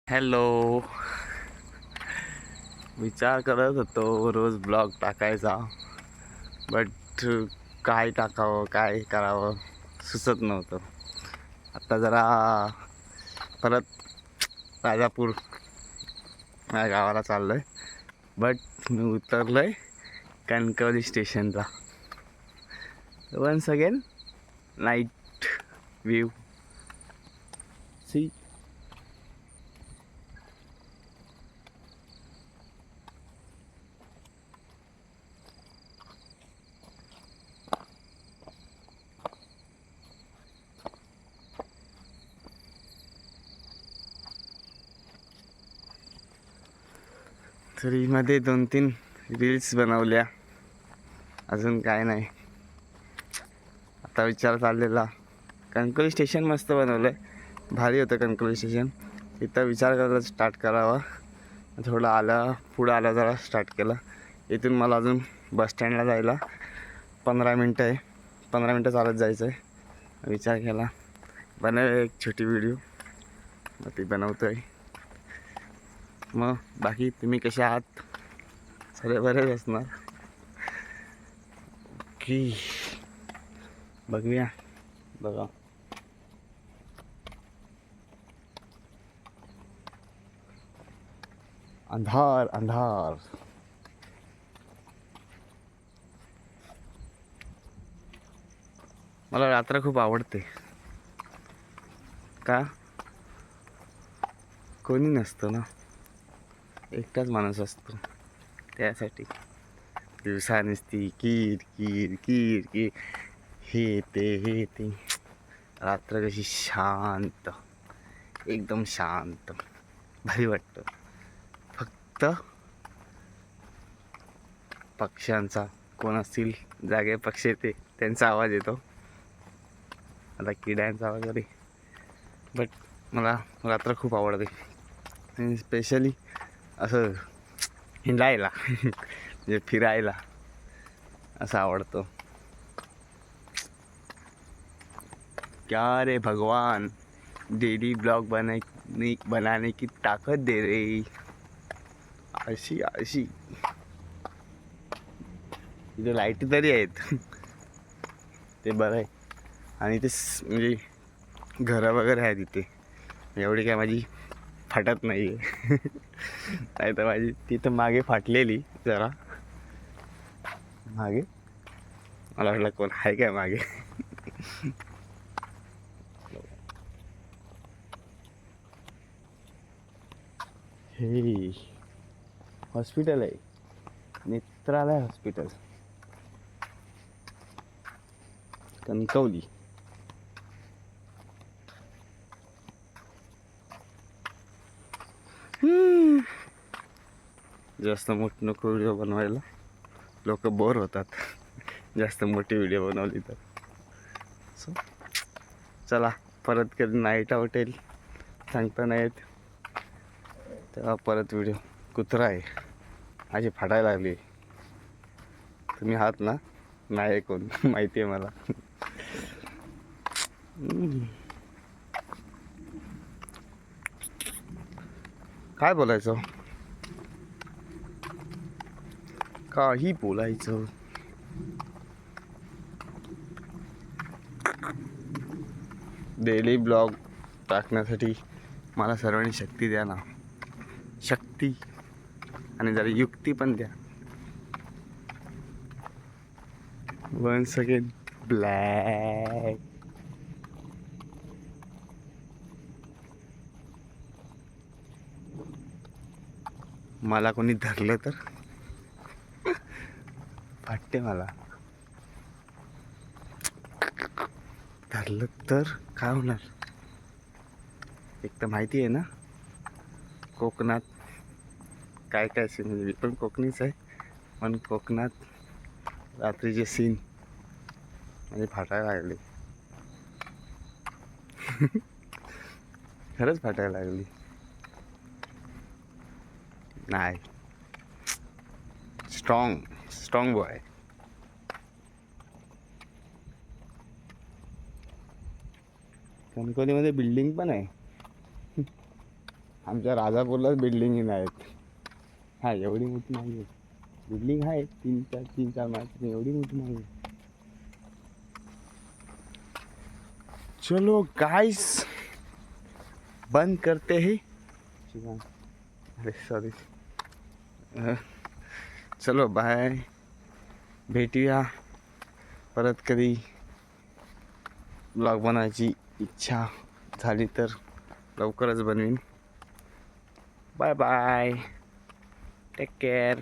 Hello. विचार करत होतो रोज ब्लॉग टाकायचा, बट काय टाकावं काय करावं सुचत नव्हतं. आता जरा परत राजापूर माझ्या गावाला चाललो आहे, बट मी उतरलो आहे कणकवली स्टेशनला. Once again night view see. तरी मध्ये 2-3 रील्स बनवल्या, अजून काय नाही. आता विचार चाललेला कणकवली स्टेशन मस्त बनवलं आहे, भारी होतं कणकवली स्टेशन. इथं विचार करायला स्टार्ट करावा. थोडं पुढं आलं जरा स्टार्ट केला. इथून मला अजून बसस्टँडला जायला 15 मिनटं आहे. 15 मिनटं चालत जायचं आहे. विचार केला बनव एक छोटी व्हिडिओ, मग ती बनवतो आहे. मग बाकी तुम्ही कसे आहात? सगळे बरेच असणार की. बघूया. बघा अंधार अंधार. मला रात्र खूप आवडते. का? कोणी नसतं ना, एकटाच माणूस असतो. त्यासाठी दिवसा नसती कीर कीर कीर कीर, हे ते. रात्र कशी शांत, एकदम शांत, भारी वाटतं. फक्त पक्ष्यांचा, कोण असतील जागे पक्षी ते त्यांचा आवाज येतो, आता किड्यांचा वगैरे. बट मला रात्र खूप आवडते, आणि स्पेशली असं हिंडायला म्हणजे फिरायला असं आवडतं. क्या रे भगवान, डेली ब्लॉग बनाने की ताकत दे रे. अशी इथे लाईट तरी आहेत ते बरं आहे. आणि ते म्हणजे घरं वगैरे आहेत इथे, एवढी काय माझी फाटत नाही आहे नाही तर माझी तिथं मागे फाटलेली जरा मागे. मला वाटलं कोण आहे काय मागे हे हॉस्पिटल आहे, नेत्रालय हॉस्पिटल, कणकवली. जास्त मोठी नको व्हिडिओ बनवायला, लोक बोर होतात जास्त मोठी व्हिडिओ बनवली तर. सो चला, परत कधी नाईट आउट येईल सांगता नाही येत, तेव्हा परत व्हिडिओ. कुत्रा आहे, अशी फाटायला लागली. तुम्ही आहात ना? नाही कोण माहिती आहे मला. काय बोलायचं, काही बोलायचं. डेली ब्लॉग टाकण्यासाठी मला सर्वांनी शक्ती द्या ना, शक्ती, आणि जरा युक्ती पण द्या. Once again black. मला कोणी धरलं तर फाटते. मला धरलं तर काय होणार? एक तर माहिती आहे ना कोकणात काय काय सीन. म्हणजे मी पण कोकणीच आहे, पण कोकणात रात्रीचे सीन म्हणजे फाटायला लागले खरंच फाटायला लागली. नाही, स्ट्रॉंग बॉय. कणकवलीमध्ये बिल्डिंग पण आहे आमच्या राजापूरलाच बिल्डिंग आहेत. हा एवढी मोठी नाही आहे बिल्डिंग, आहे 3-4 माळ्याची, एवढी मोठी नाही आहे. चलो गाइस बंद करते हैं. अरे सॉरी. चलो बाय. भेटूया परत कधी. ब्लॉग बनवायची इच्छा झाली तर लवकरच बनवीन. Bye bye. Take care.